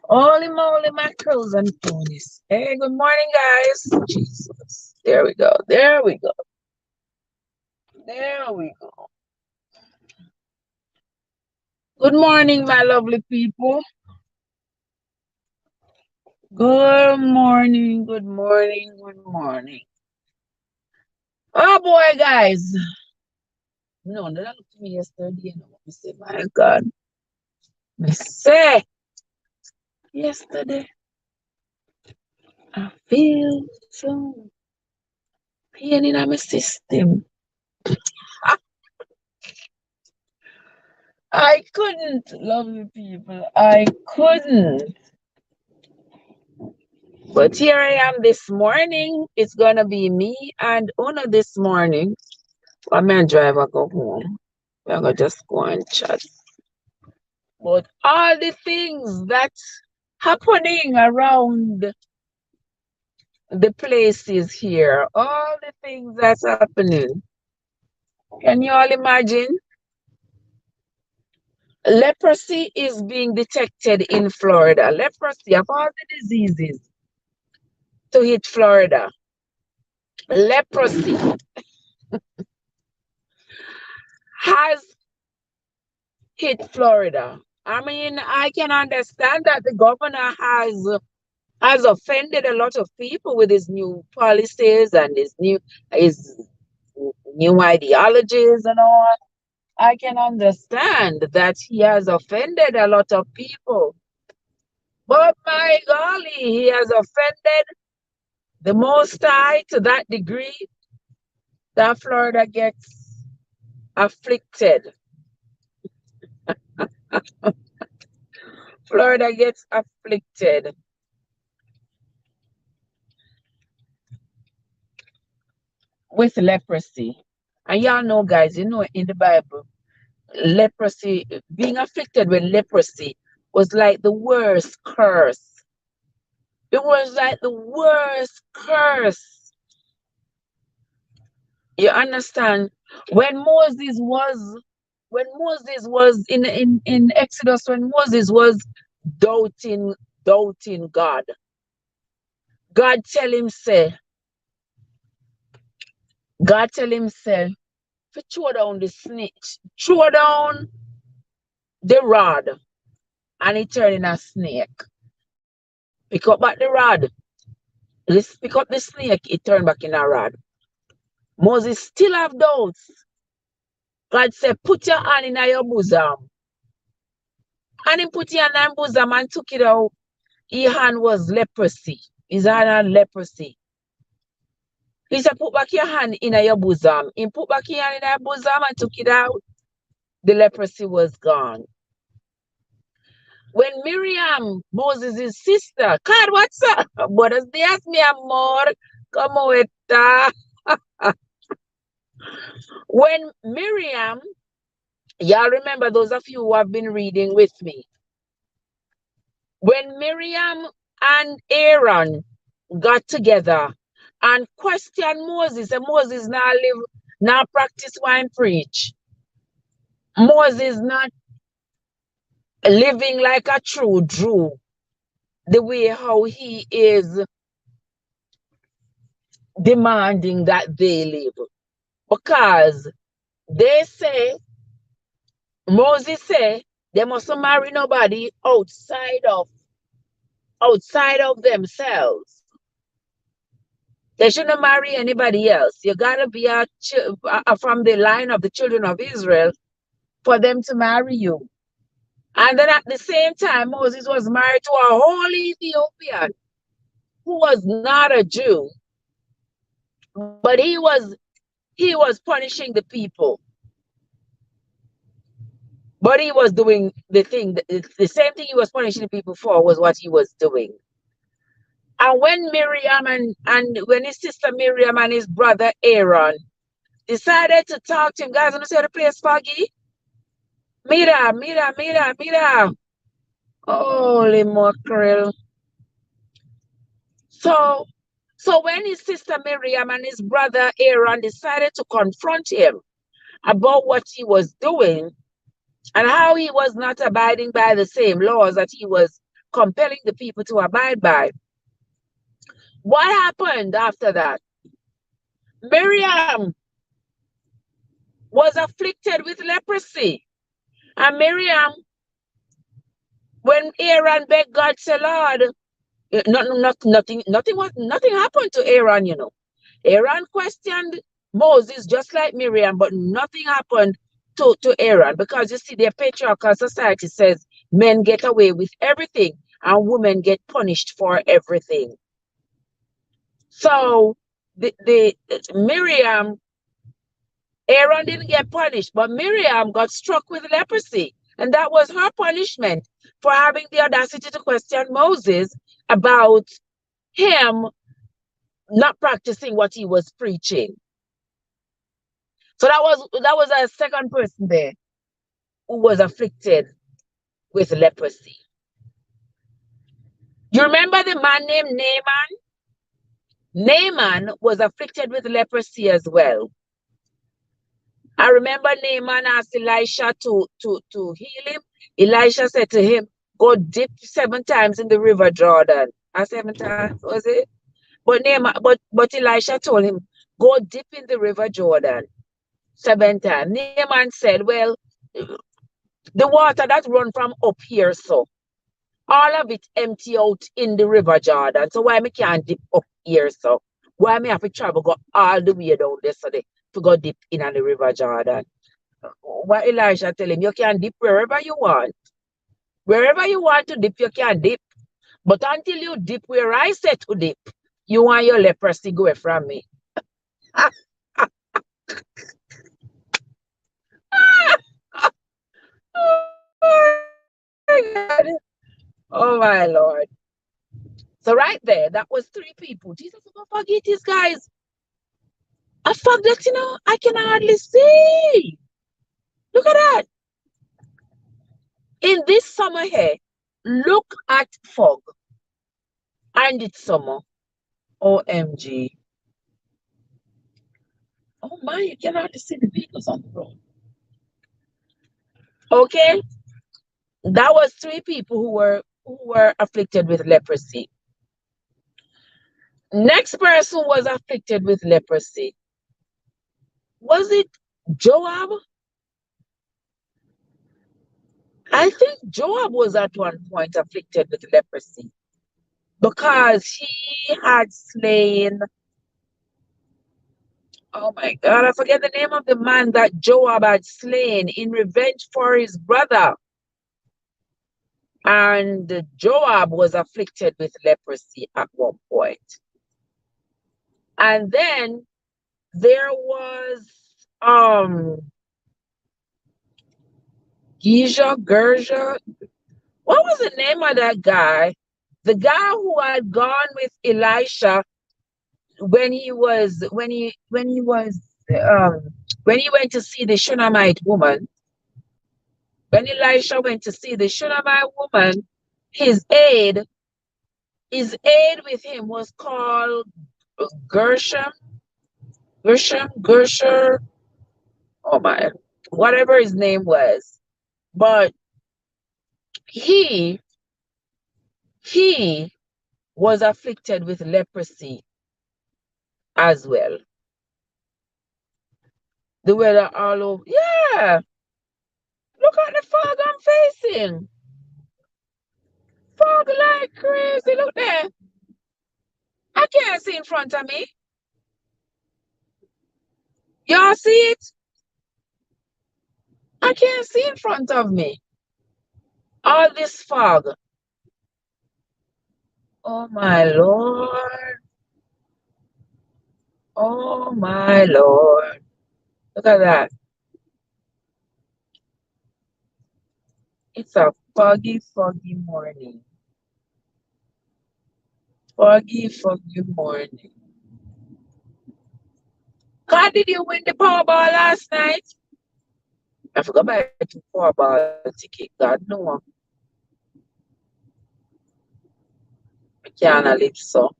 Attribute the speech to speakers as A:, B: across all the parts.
A: Holy moly, mackerels and ponies. Hey, good morning, guys. Jesus. There we go. There we go. There we go. Good morning, my lovely people. Good morning, good morning, good morning. Oh boy, guys. No, they looked at me yesterday. And I say, my God. I say, yesterday, I feel so pain in my system. I couldn't, lovely people. I couldn't. But here I am this morning. It's gonna be me and Una this morning. I'm gonna drive and go home. We're gonna just go and chat. But all the things that happening around the places here, all the things that's happening. Can you all imagine? Leprosy is being detected in Florida. Leprosy of all the diseases to hit Florida. Leprosy has hit Florida. I mean, I can understand that the governor has offended a lot of people with his new policies and his new ideologies and all. I can understand that he has offended a lot of people. But my golly, he has offended the Most High to that degree that Florida gets afflicted. Florida gets afflicted with leprosy. And y'all know, guys, you know, in the Bible, leprosy, being afflicted with leprosy was like the worst curse. It was like the worst curse. You understand? When Moses was in Exodus, when Moses was doubting God, God tell him, say, to throw down the snake, throw down the rod, and it turned in a snake. Pick up back the rod. Let's pick up the snake, it turned back in a rod. Moses still have doubts. God said, put your hand in your bosom. And he put his hand in his bosom and took it out. His hand was leprosy. His hand had leprosy. He said, put back your hand in your bosom. He put back his hand in your bosom and took it out. The leprosy was gone. When Miriam, Moses' sister, God, what's up? Buenos días, mi amor. ¿Cómo está? When Miriam, y'all remember those of you who have been reading with me, when Miriam and Aaron got together and questioned Moses, and Moses now practice wine preach. Moses not living like a true Jew, the way how he is demanding that they live. Because they say, Moses say, they mustn't marry nobody outside of themselves. They shouldn't marry anybody else. You gotta be from the line of the children of Israel for them to marry you. And then at the same time, Moses was married to a whole Ethiopian who was not a Jew, but he was punishing the people. But he was doing the same thing he was punishing the people for was what he was doing. And when Miriam and when his sister Miriam and his brother Aaron decided to talk to him, guys, I'm gonna say the place foggy. Mira. Holy mackerel. So when his sister Miriam and his brother Aaron decided to confront him about what he was doing and how he was not abiding by the same laws that he was compelling the people to abide by. What happened after that? Miriam was afflicted with leprosy. And Miriam, when Aaron begged God, said, Lord, nothing happened to Aaron, you know. Aaron questioned Moses just like Miriam, but nothing happened to Aaron, because you see, their patriarchal society says men get away with everything and women get punished for everything. So Miriam, Aaron didn't get punished, but Miriam got struck with leprosy. And that was her punishment for having the audacity to question Moses about him not practicing what he was preaching. So that was a second person there who was afflicted with leprosy. You remember the man named Naaman? Naaman was afflicted with leprosy as well. I remember Naaman asked Elisha to heal him. Elisha said to him, go dip 7 times in the river Jordan. 7 times, was it? But Elisha told him, go dip in the river Jordan 7 times. Naaman said, well, the water that run from up here, so all of it empty out in the river Jordan. So why me can't dip up here, so? Why me have to travel go all the way down there so to go dip in the river Jordan? What Elijah tell him, you can dip wherever you want. Wherever you want to dip, you can dip. But until you dip where I said to dip, you want your leprosy go away from me. Oh my Lord. So right there, that was 3 people. Jesus will forget these guys. I forgot, you know, I can hardly see. Look at that. In this summer here, look at fog. And it's summer. OMG. Oh my, you can hardly see the vehicles on the road. Okay. That was 3 people who were afflicted with leprosy. Next person was afflicted with leprosy. Was it Joab? I think Joab was at one point afflicted with leprosy because he had slain, oh my God, I forget the name of the man that Joab had slain in revenge for his brother. And Joab was afflicted with leprosy at one point. And then there was Gersha. What was the name of that guy? The guy who had gone with Elisha when he went to see the Shunammite woman. When Elisha went to see the Shunammite woman, his aide with him was called Gershom. Oh my, whatever his name was. But he was afflicted with leprosy as well. The weather all over. Yeah. Look at the fog I'm facing. Fog like crazy. Look there. I can't see in front of me. Y'all see it? I can't see in front of me. All this fog. Oh my Lord. Oh my Lord. Look at that. It's a foggy, foggy morning. Foggy, foggy morning. God, did you win the Powerball last night? I forgot about the Powerball ticket. God, no. I can't live so.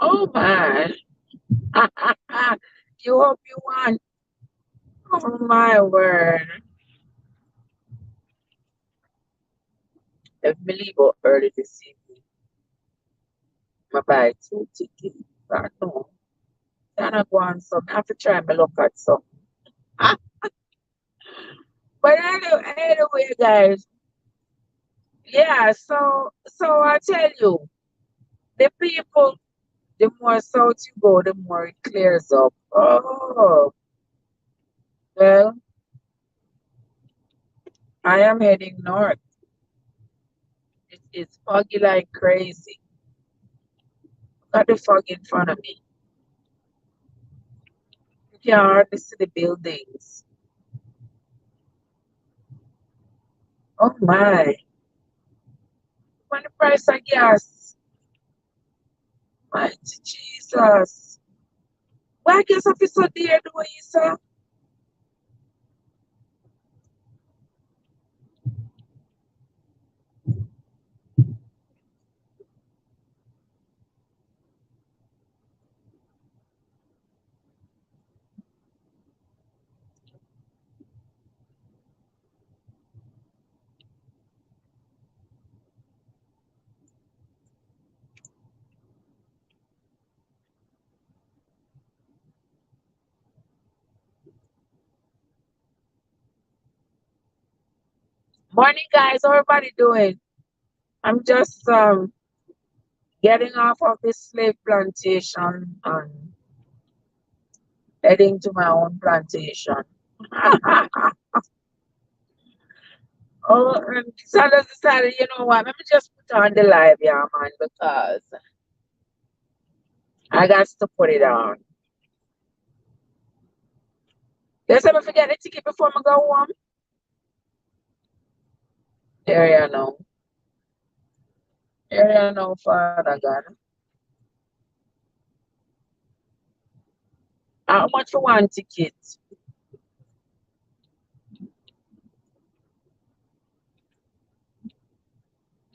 A: Oh my. You hope you won. Oh my word. Let me leave out early this evening. I buy 2 tickets. I know. Then I go on some. I have to try my luck at some. But anyway, guys. Yeah, so I tell you, the people, the more south you go, the more it clears up. Oh, well, I am heading north. It's foggy like crazy. Got the fog in front of me. You can hardly see the buildings. Oh my. When the price of gas. Mighty Jesus. Why gas officer there doing so? Morning guys, how everybody doing? I'm just getting off of this slave plantation and heading to my own plantation. Oh, and so I just decided, you know what, let me just put on the live, yeah, man, because I got to put it on. Let's ever forget the ticket before I go home. There you know. There you know, Father God. How much for one ticket?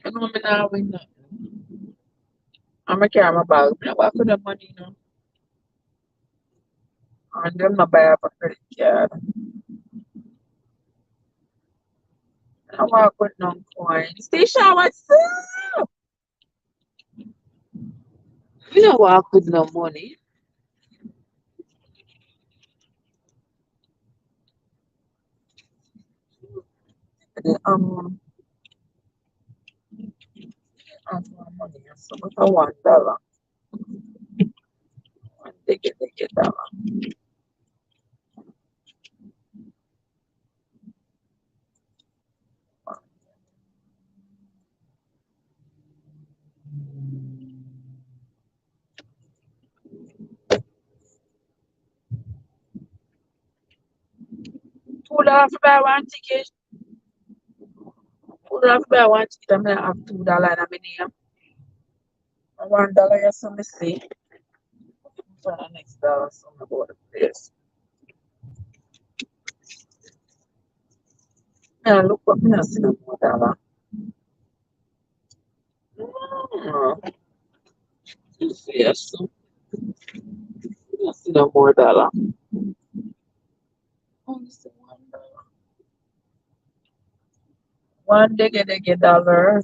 A: You know me now win nothing. I'm a carry my bag. I walk with the money, you know. And them not buy up a credit card. I walk with no coins. Station, what's up? We don't walk with no money. The, money. So what I $1. And they get dollar. $2 to buy one ticket. $2 to buy one ticket. I'm gonna have $2 in my name. $1, yes, so me see. For the next dollar, so I'm go to the place. Yeah, look what me see no more dollar. Yes, so I see no more dollar. Only see $1. One diggy dollar.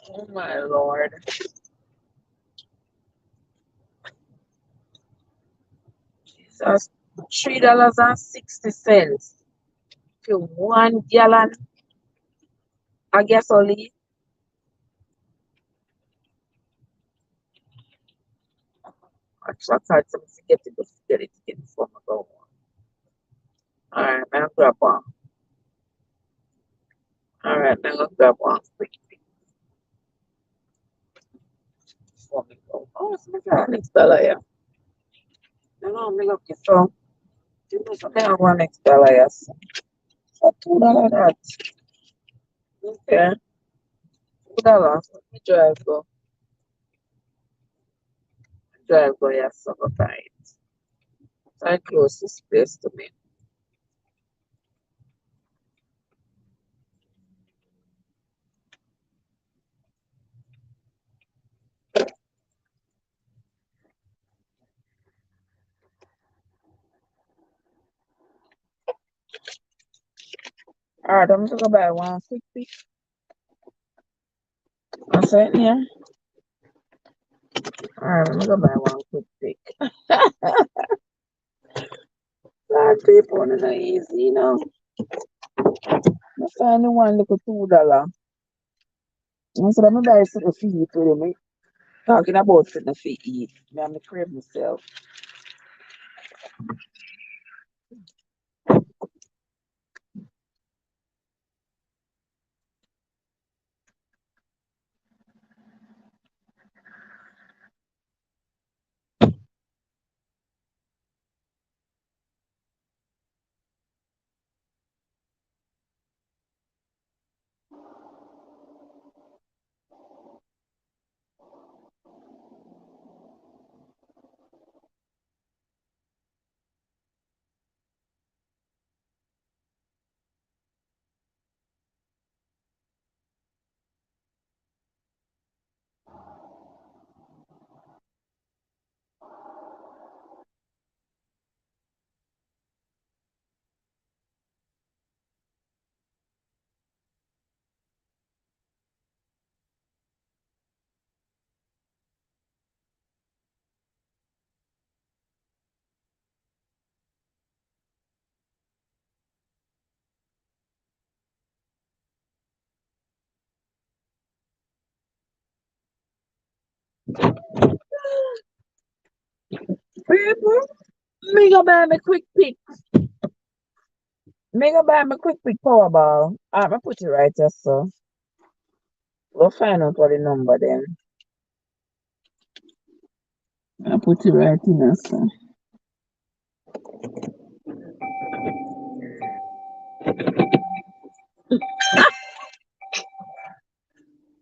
A: Oh my lord. Jesus. $3.60 for 1 gallon of gasoline. I tried to get it before I go on. Alright, I'm gonna grab one. Alright, I'm gonna grab one quick before we go. Oh, it's my God, next dollar, yeah. No, me look it so. You know something I want next dollar, yes. For $2 that. Okay. $2. Let me drive go. Drive go, yes, so go buy it. So I close this place to me. Alright, I'm just gonna buy one quick pick. I said yeah. Alright, I'm gonna buy one quick pick. That people on the easy, you know. I find the one little $2. I said I'm gonna buy something for eat with me. Talking about something for eat. Me I'm crave myself. People, me go buy me quick pick. Me go buy me quick pick Powerball. I'm gonna put it right here, so we'll find out what the number then. I put it right in here, so.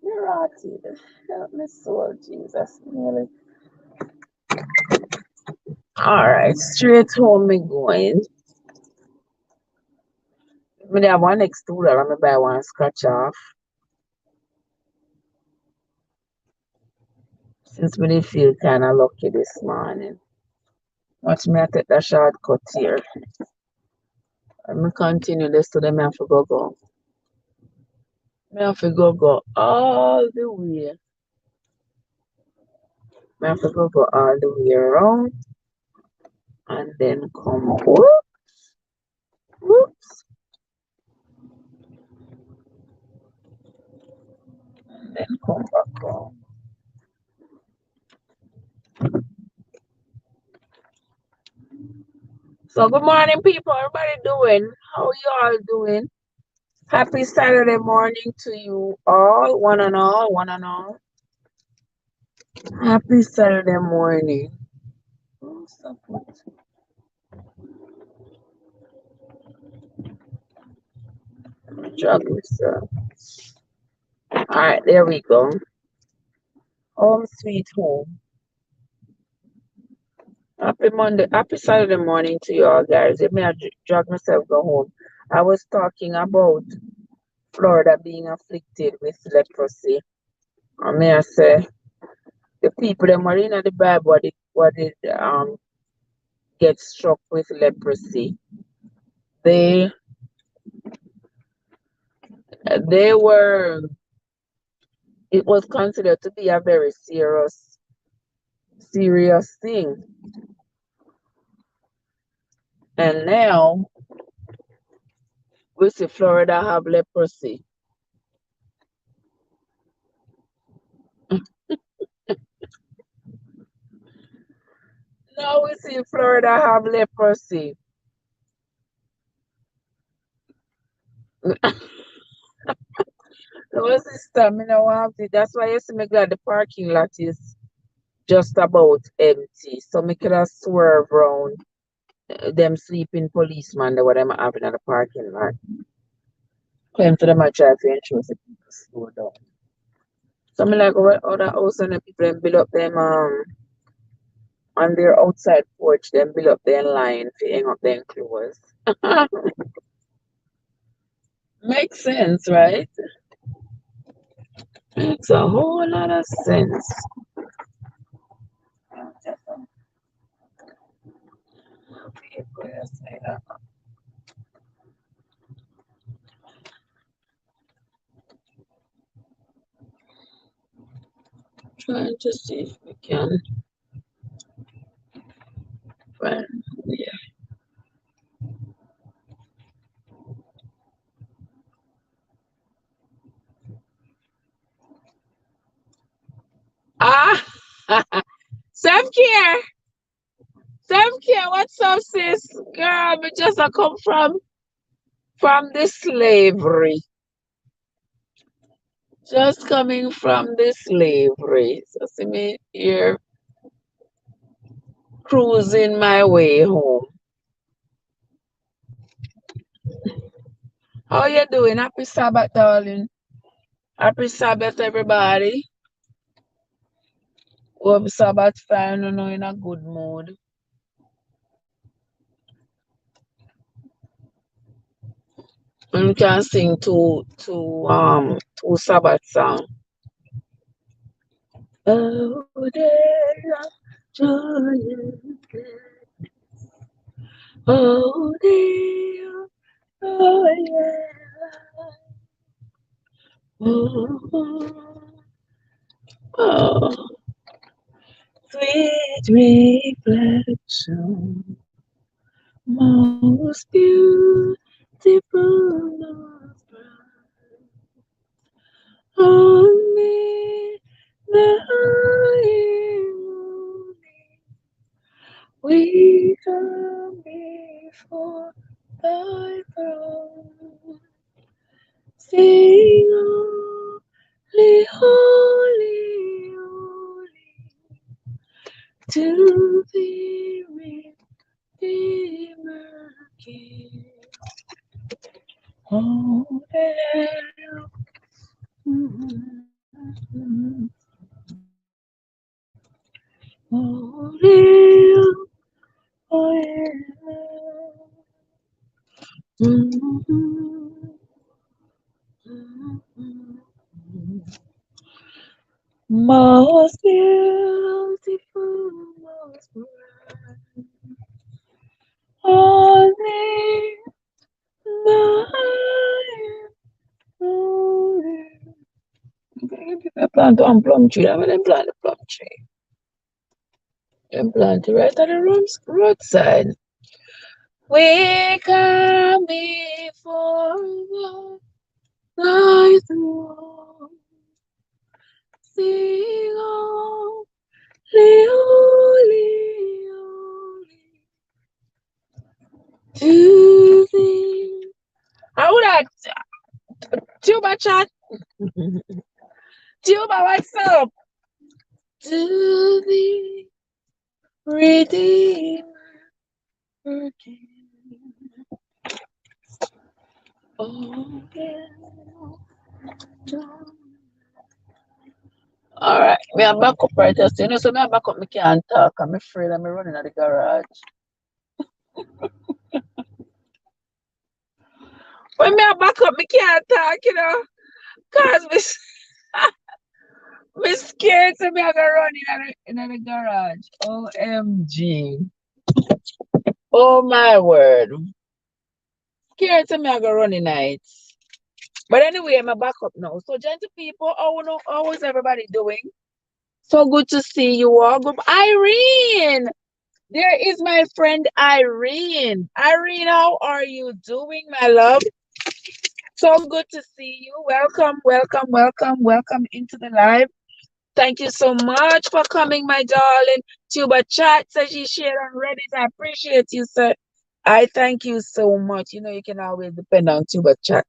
A: You're rotted. Help me, soul, Jesus. Nearly. Alright, straight home me going. Me have one next $2. I'm gonna buy one scratch off. Since we did feel kind of lucky this morning. Watch me I take the shortcut here. Let me continue this to them. I have to go. I have to go all the way. I have to go all the way around and then come whoops, and then come back home. So good morning, people. Everybody doing? How you all doing? Happy Saturday morning to you all, one and all, one and all. Happy Saturday morning. Oh, stop it. Drop yourself. All right, there we go. Home sweet home. Happy Monday, happy Saturday morning to you all, guys. Let me drag myself go home. I was talking about Florida being afflicted with leprosy. I may I say the people that were in the Bible what did get struck with leprosy. They they were it was considered to be a very serious thing. And now we see Florida have leprosy. Now we see Florida have leprosy. No, sister, me no want it. That's why you see me glad the parking lot is just about empty. So me could have swerve round them sleeping policeman that what them having at the parking lot. Claim to them I try to ensure the people slow down. So me like what other house and the people them build up them on their outside porch, them build up their line to hang up their clothes. Makes sense, right? Makes a whole lot of sense. Trying to see if we can find yeah. Ah self-care. Self-care, what's up, sis? Girl, me just a come from the slavery. Just coming from the slavery. So see me here cruising my way home. How you doing? Happy Sabbath, darling. Happy Sabbath, everybody. Hope Sabbath fine, you know, in a good mood. And we can sing two Sabbath songs. Oh, there, joy and gladness. Oh, there, oh, yeah. Oh, oh, sweet reflection, most beautiful, most bright. Only the holy we come before thy throne. Sing holy, holy, holy to the Redeemer King. Oh, there. Oh, there. Oh, yeah. Most beautiful, most bright, only my glory. I plant one plum tree. I mean, plant a plum tree. And plant it right at the roadside. We come before thy throne. Sing holy, holy, holy to thee. How would I? Tuba chat. Tuba, what's up? To thee, Redeemer King. Oh, yeah. All right, me a back up right just you know, so me a back up, me can't talk. I'm afraid I'm running at the garage. When me a back up, me can't talk, you know, cause me scared, so me a go run in the garage. OMG. Oh my word. Scared, so me a go run in nights. But anyway, I'm back up now. So, gentle people, how is everybody doing? So good to see you all. Good. Irene, there is my friend Irene. Irene, how are you doing, my love? So good to see you. Welcome, welcome, welcome, welcome into the live. Thank you so much for coming, my darling. Tuba Chat says she shared on Reddit. I appreciate you, sir. I thank you so much. You know, you can always depend on Tuba Chat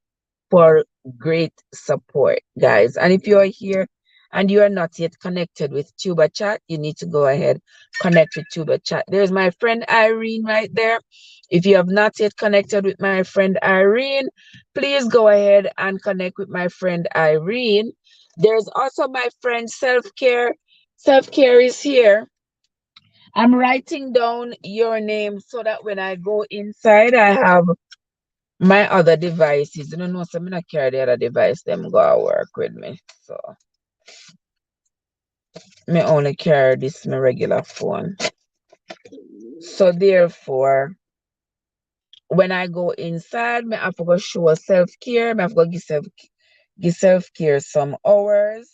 A: for great support, guys. And if you're here and you are not yet connected with Tuba Chat, you need to go ahead, connect with Tuba Chat. There's my friend Irene right there. If you have not yet connected with my friend Irene, please go ahead and connect with my friend Irene. There's also my friend Self-Care. Self-Care is here. I'm writing down your name so that when I go inside, I have my other devices. You know, so I'm not carry the other device, them go work with me. So me only carry this my regular phone. So therefore, when I go inside, me have to go show self-care. Me have to go give self-care some hours.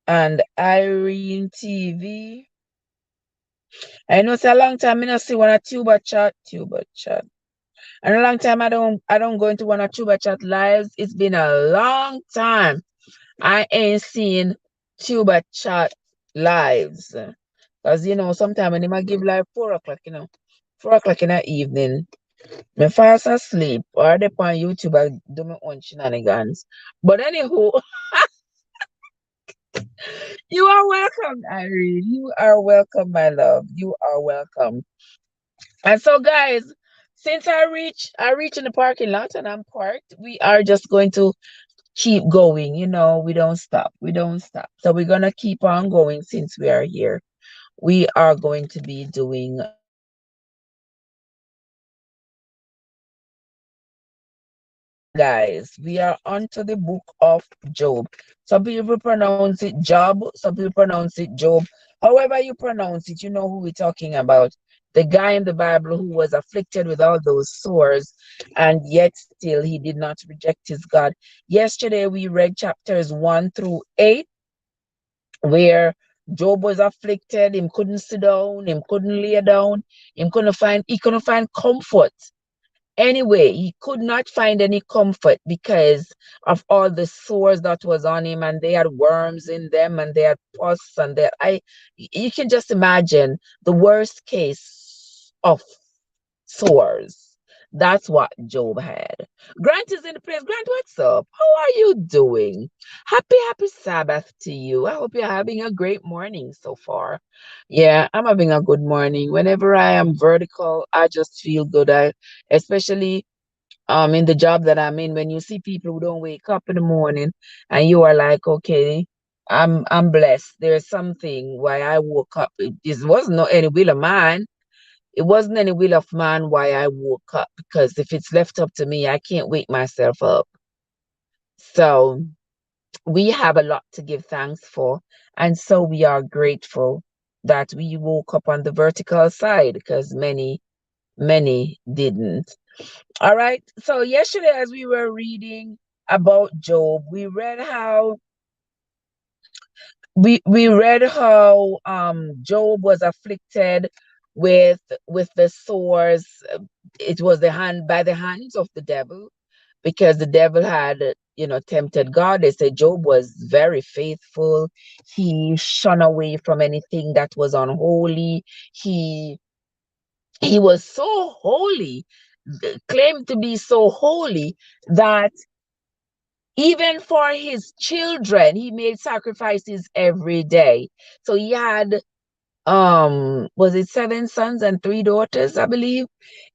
A: And Irene TV. I know it's a long time I not see one a Tuba Chat. And a long time I don't go into one or Tuba Chat lives. It's been a long time. I ain't seen Tuba Chat lives. Because sometimes when they might give live 4 o'clock, 4 o'clock in the evening, me fast asleep or they on YouTube I do my own shenanigans. But anywho, you are welcome, Irene. You are welcome, my love. You are welcome. And so, guys, since I reach in the parking lot and I'm parked, we are just going to keep going. We don't stop. We don't stop. So we're gonna keep on going since we are here. We are going to be doing guys, we are onto the book of Job. Some people pronounce it Job, some people pronounce it Job. However you pronounce it, you know who we're talking about. The guy in the Bible who was afflicted with all those sores, and yet still he did not reject his God. Yesterday we read chapters 1 through 8, where Job was afflicted, him couldn't sit down, him couldn't lay down, he couldn't find comfort. Anyway, he could not find any comfort because of all the sores that was on him, and they had worms in them, and they had pus, and you can just imagine the worst case of sores. That's what Job had. Grant is in the place. Grant, what's up? How are you doing? Happy Sabbath to you. I hope you're having a great morning so far. Yeah, I'm having a good morning. Whenever I am vertical, I just feel good. Especially in the job that I'm in, when you see people who don't wake up in the morning and you are like, okay, I'm blessed. There's something why I woke up. It wasn't any will of mine. It wasn't any will of man why I woke up, because if it's left up to me, I can't wake myself up. So we have a lot to give thanks for. And so we are grateful that we woke up on the vertical side, because many didn't. All right. So yesterday, as we were reading about Job, we read how Job was afflicted with the sores. It was by the hands of the devil, because the devil had tempted God. They said Job was very faithful. He shun away from anything that was unholy. He was so holy, claimed to be so holy, that even for his children, he made sacrifices every day. So he had, was it 7 sons and 3 daughters, I believe?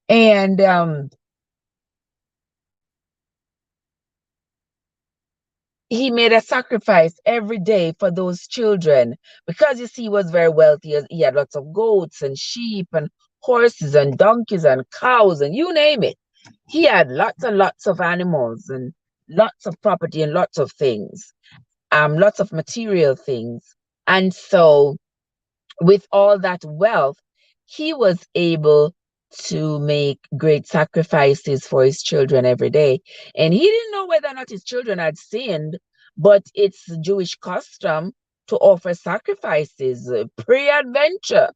A: And he made a sacrifice every day for those children, because you see, he was very wealthy. He had lots of goats and sheep and horses and donkeys and cows and you name it. He had lots and lots of animals and lots of property and lots of things, lots of material things. And so with all that wealth, he was able to make great sacrifices for his children every day. And he didn't know whether or not his children had sinned, but it's Jewish custom to offer sacrifices pre-adventure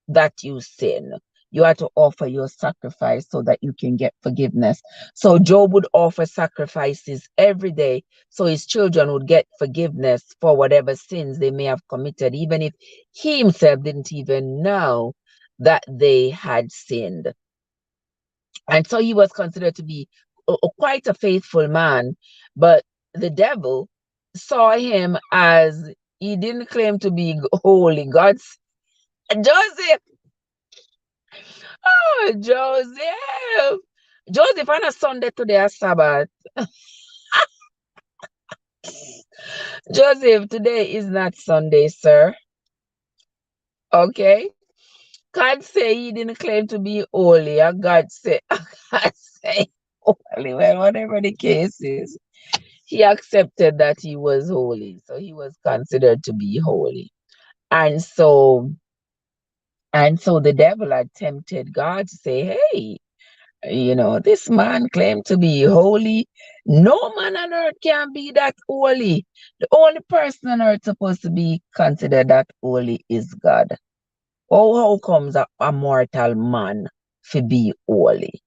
A: that you sin. You have to offer your sacrifice so that you can get forgiveness. So Job would offer sacrifices every day so his children would get forgiveness for whatever sins they may have committed, even if he himself didn't even know that they had sinned. And so he was considered to be quite a faithful man. But the devil saw him as he didn't claim to be holy. Joseph, oh, Joseph, on a Sunday today, a Sabbath. Joseph, today is not Sunday, sir. Okay? God say he didn't claim to be holy. And God say, God say holy. Well, whatever the case is, he accepted that he was holy. So he was considered to be holy. And so, the devil had tempted God to say, hey, this man claimed to be holy. No man on earth can be that holy. The only person on earth supposed to be considered that holy is God. How comes a mortal man to be holy?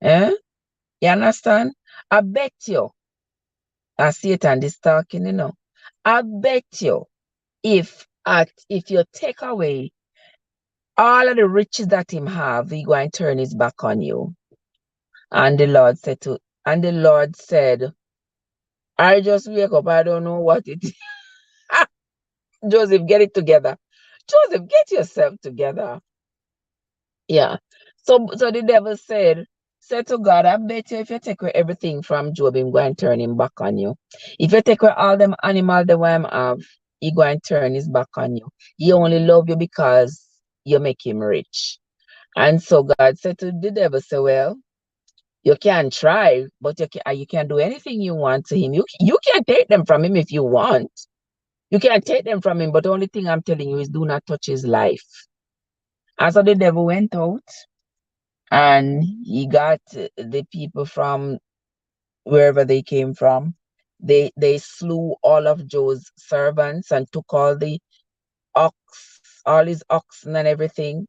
A: Eh? You understand? I bet you, as Satan is talking, I bet you if you take away all of the riches that him have, he going to turn his back on you. And the Lord said, I just wake up, I don't know what it is. Joseph, get it together. Joseph, get yourself together. Yeah. So the devil said to God, I bet you if you take away everything from Job, he's going to turn him back on you. If you take away all them animals that him have, he going to turn his back on you. He only love you because you make him rich. And so God said to the devil, say, well, you can try, but you can do anything you want to him. You can take them from him if you want. You can take them from him, but the only thing I'm telling you is do not touch his life. And so the devil went out and he got the people from wherever they came from. They slew all of Joe's servants and took all his oxen and everything.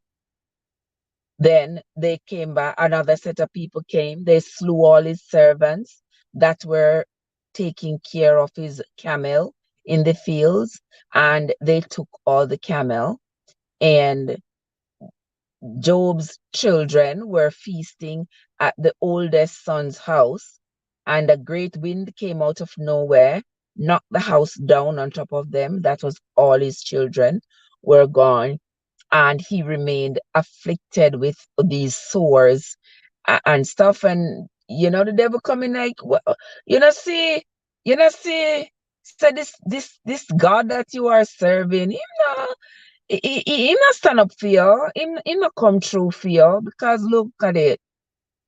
A: Then they came back, another set of people came, they slew all his servants that were taking care of his camel in the fields, and they took all the camel. And Job's children were feasting at the oldest son's house, and a great wind came out of nowhere, knocked the house down on top of them. That was all his children were gone. And he remained afflicted with these sores and stuff. And the devil coming like, well, see, so this God that you are serving, he not stand up for you. He not come true for you, because look at it.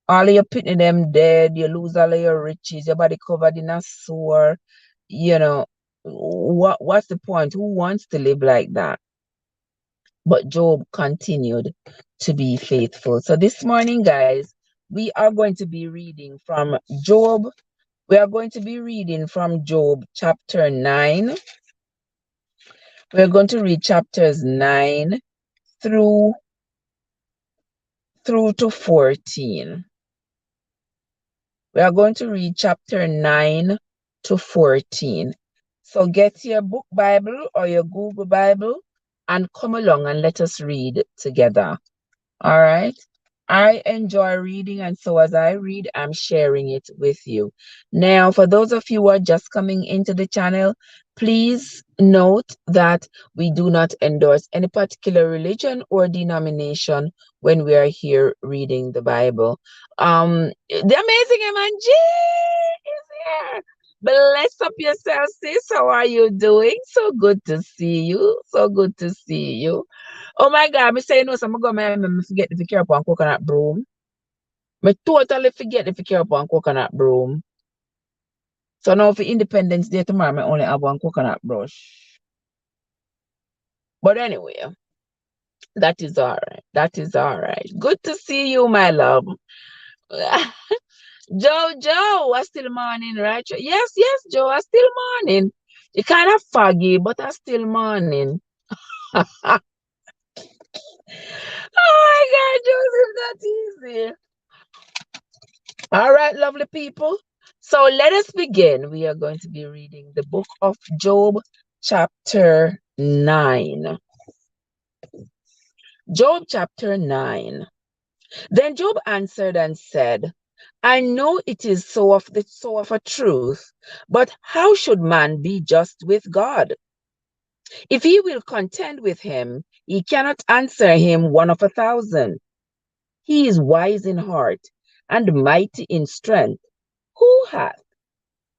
A: All of your pitney them dead, you lose all of your riches, your body covered in a sore. What's the point? Who wants to live like that? But Job continued to be faithful. So this morning, guys, we are going to be reading from Job. We are going to be reading from Job chapter 9. We're going to read chapters 9 through to 14. We are going to read chapter 9 to 14. So get your book Bible or your Google Bible and come along and let us read together. All right. I enjoy reading, and so as I read, I'm sharing it with you. Now, for those of you who are just coming into the channel, please note that we do not endorse any particular religion or denomination when we are here reading the Bible. The amazing MNG is here. Bless up yourself, sis. How are you doing? So good to see you. So good to see you. Oh my God, me say no, so I'm going to forget to care upon coconut broom. Me totally forget to care upon coconut broom. So now for Independence Day tomorrow, I only have one coconut brush. But anyway, that is all right. That is all right. Good to see you, my love. Joe, I still morning, right? Yes, Joe, I still morning. It's kind of foggy, but I still morning. Oh my God, Joseph, that's easy. All right, lovely people. So let us begin. We are going to be reading the book of Job, chapter 9. Job chapter 9. Then Job answered and said, I know it is so of a truth, but how should man be just with God? If he will contend with him, he cannot answer him 1 of 1,000. He is wise in heart and mighty in strength. Who hath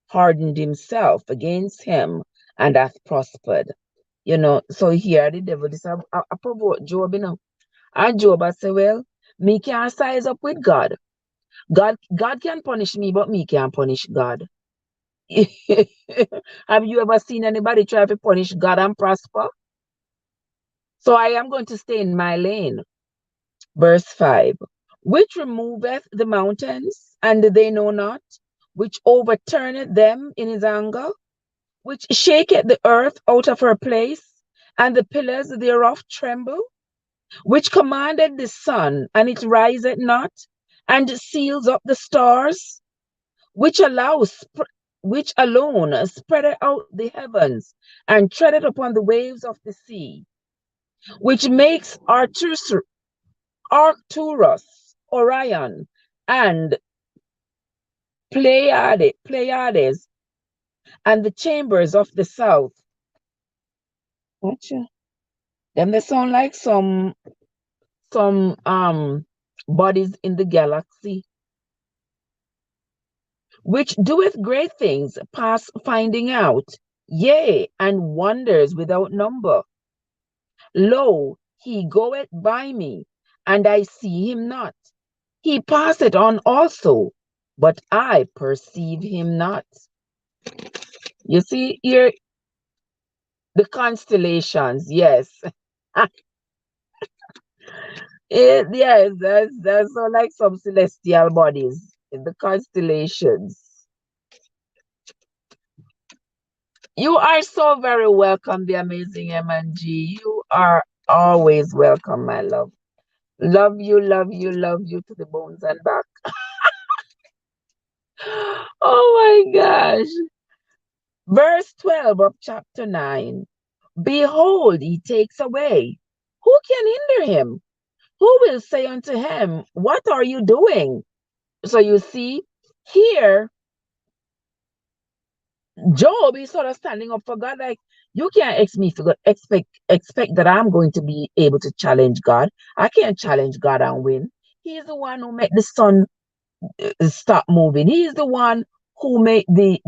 A: hardened himself against him and hath prospered? So here the devil is a provoke Job, And Job I say, well, me can't size up with God. God can punish me, but me can't punish God. Have you ever seen anybody try to punish God and prosper? So I am going to stay in my lane. Verse 5. Which removeth the mountains, and they know not, which overturneth them in his anger, which shaketh the earth out of her place, and the pillars thereof tremble, which commanded the sun, and it riseth not, and seals up the stars, which which alone spreadeth out the heavens, and treadeth upon the waves of the sea, which makes Arcturus, Orion, and Pleiades, and the chambers of the south. Gotcha. Them they sound like some bodies in the galaxy, which doeth great things past finding out, yea, and wonders without number. Lo, he goeth by me, and I see him not. He passeth on also, but I perceive him not. You see here the constellations, yes. Yes, that's all like some celestial bodies in the constellations. You are so very welcome, the amazing M&G. You are always welcome, my love. Love you, love you, love you to the bones and back. Oh my gosh. Verse 12 of chapter 9. Behold, he takes away. Who can hinder him? Who will say unto him, what are you doing? So you see, here, Job is sort of standing up for God, like, you can't expect that I'm going to be able to challenge God. I can't challenge God and win. He's the one who made the sun stop moving. He's the one who made the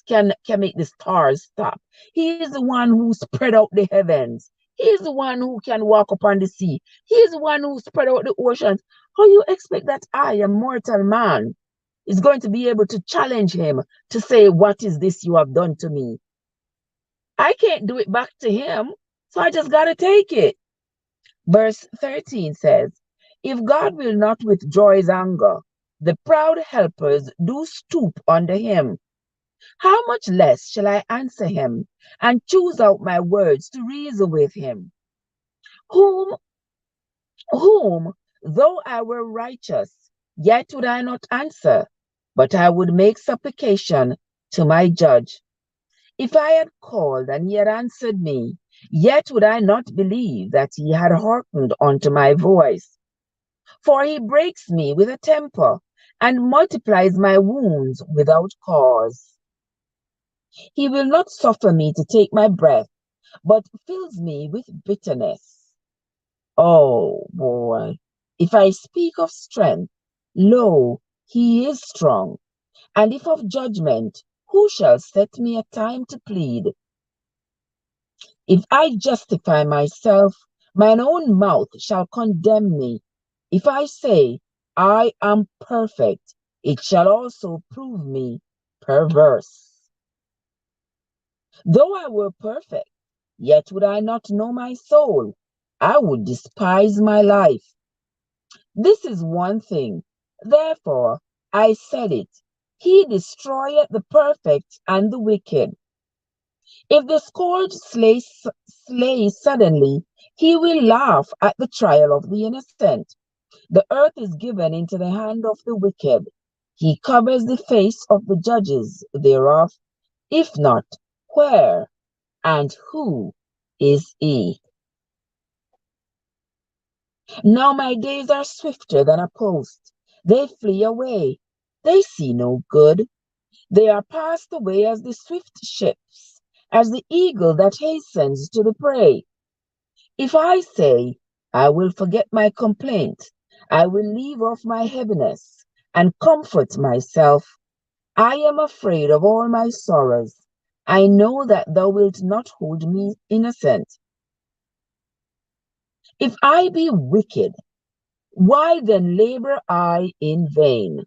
A: can make the stars stop. He is the one who spread out the heavens. He is the one who can walk upon the sea. He is the one who spread out the oceans. How you expect that I, a mortal man, is going to be able to challenge him to say, what is this you have done to me? I can't do it back to him, so I just got to take it. Verse 13 says, if God will not withdraw his anger, the proud helpers do stoop under him. How much less shall I answer him and choose out my words to reason with him? Whom, though I were righteous, yet would I not answer, but I would make supplication to my judge. If I had called and he had answered me, yet would I not believe that he had hearkened unto my voice. For he breaks me with a temper and multiplies my wounds without cause. He will not suffer me to take my breath, but fills me with bitterness. Oh boy, if I speak of strength, lo, he is strong. And if of judgment, who shall set me a time to plead? If I justify myself, mine own mouth shall condemn me. If I say, I am perfect, it shall also prove me perverse. Though I were perfect, yet would I not know my soul. I would despise my life. This is one thing. Therefore, I said it. He destroyeth the perfect and the wicked. If the scourge slay suddenly, he will laugh at the trial of the innocent. The earth is given into the hand of the wicked. He covers the face of the judges thereof. If not, where and who is he? Now my days are swifter than a post, They flee away. They see no good. They are passed away as the swift ships, as the eagle that hastens to the prey. If I say, I will forget my complaint, I will leave off my heaviness, and comfort myself, I am afraid of all my sorrows. I know that thou wilt not hold me innocent. If I be wicked, why then labor I in vain?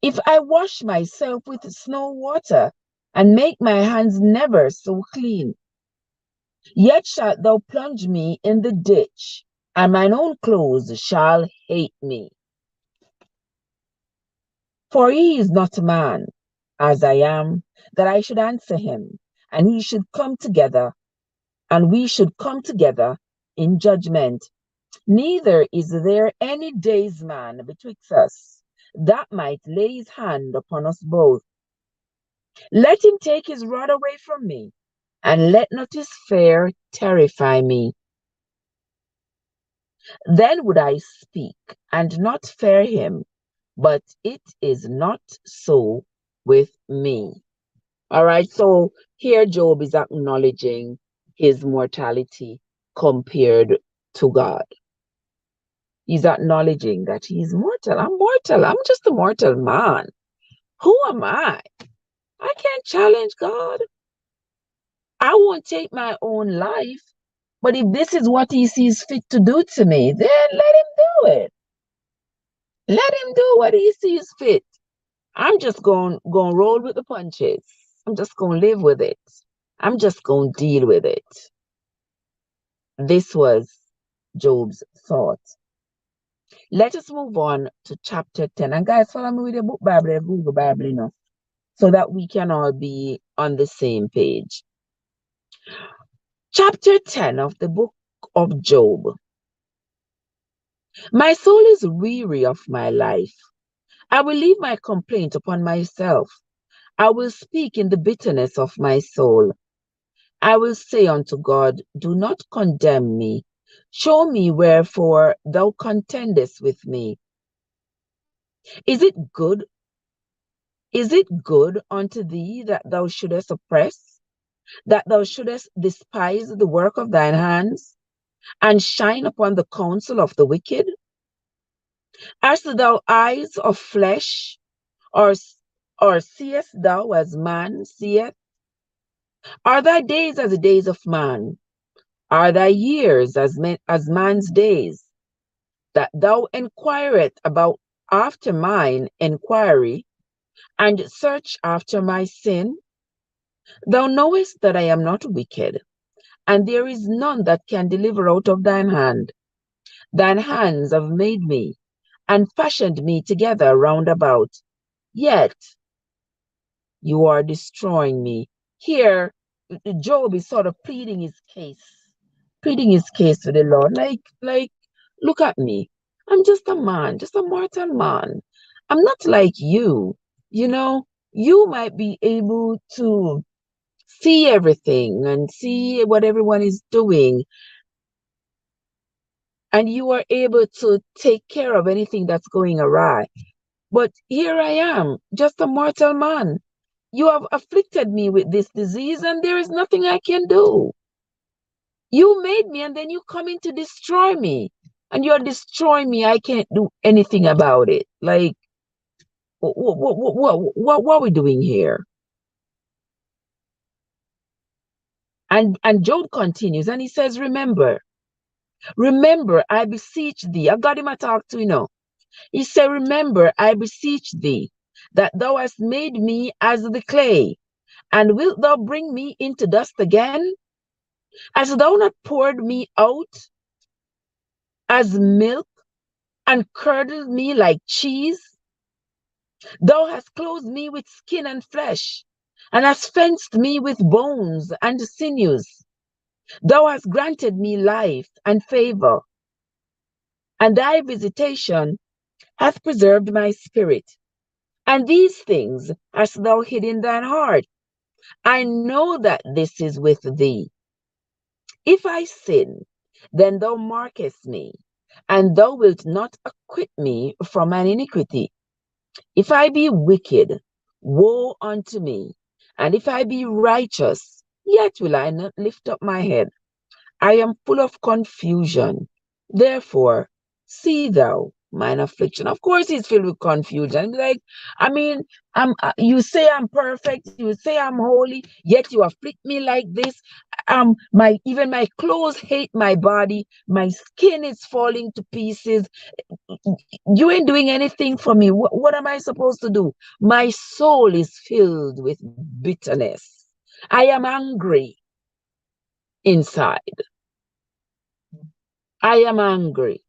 A: If I wash myself with snow water, and make my hands never so clean, yet shalt thou plunge me in the ditch, and mine own clothes shall hate me. For he is not a man, as I am, that I should answer him, and he should come together, and we should come together in judgment. Neither is there any daysman betwixt us, that might lay his hand upon us both. Let him take his rod away from me, and let not his fear terrify me. Then would I speak, and not fear him, but it is not so with me. All right, so here Job is acknowledging his mortality compared to God. He's acknowledging that he's mortal. I'm mortal. I'm just a mortal man. Who am I? I can't challenge God. I won't take my own life. But if this is what he sees fit to do to me, then let him do it. Let him do what he sees fit. I'm just going to roll with the punches. I'm just going to live with it. I'm just going to deal with it. This was Job's thought. Let us move on to chapter 10. And guys, follow me with the book Bible, Google Bible, enough, so that we can all be on the same page. Chapter 10 of the book of Job. My soul is weary of my life. I will leave my complaint upon myself. I will speak in the bitterness of my soul. I will say unto God, do not condemn me. Show me wherefore thou contendest with me. Is it good unto thee that thou shouldest oppress, that thou shouldest despise the work of thine hands, and shine upon the counsel of the wicked? Hast thou eyes of flesh, or seest thou as man seeth? Are thy days as the days of man? Are thy years as man's days? That thou inquirest about after mine inquiry, and search after my sin? Thou knowest that I am not wicked, and there is none that can deliver out of thine hand. Thine hands have made me, and fashioned me together round about. Yet you are destroying me. Here, Job is sort of pleading his case to the Lord. Like, look at me. I'm just a man, just a mortal man. I'm not like you. You know, you might be able to see everything and see what everyone is doing. And you are able to take care of anything that's going awry. But here I am, just a mortal man. You have afflicted me with this disease, and there is nothing I can do. You made me, and then you come in to destroy me. And you're destroying me. I can't do anything about it. Like, what are we doing here? And Job continues, and he says, remember, I beseech thee. I got him a talk to, He said, remember, I beseech thee, that thou hast made me as the clay, and wilt thou bring me into dust again? Hast thou not poured me out as milk, and curdled me like cheese? Thou hast clothed me with skin and flesh, and hast fenced me with bones and sinews. Thou hast granted me life and favor, and thy visitation hath preserved my spirit. And these things hast thou hid in thine heart. I know that this is with thee. If I sin, then thou markest me, and thou wilt not acquit me from mine iniquity. If I be wicked, woe unto me, and if I be righteous, yet will I not lift up my head. I am full of confusion. Therefore, see thou mine affliction. Of course, he's filled with confusion. Like, I mean, you say I'm perfect, you say I'm holy, yet you afflict me like this. Even my clothes hate my body, my skin is falling to pieces. You ain't doing anything for me. What am I supposed to do? My soul is filled with bitterness. I am angry inside. I am angry.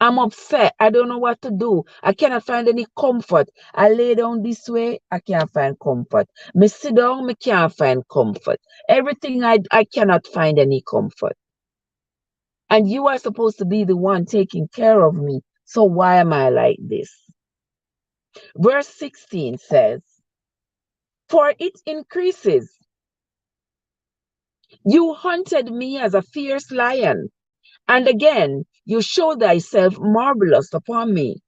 A: I'm upset. I don't know what to do. I cannot find any comfort. I lay down this way, I can't find comfort. Me sit down, me can't find comfort. Everything I cannot find any comfort. And you are supposed to be the one taking care of me. So why am I like this? Verse 16 says, for it increases. You hunted me as a fierce lion, and again you show thyself marvelous upon me.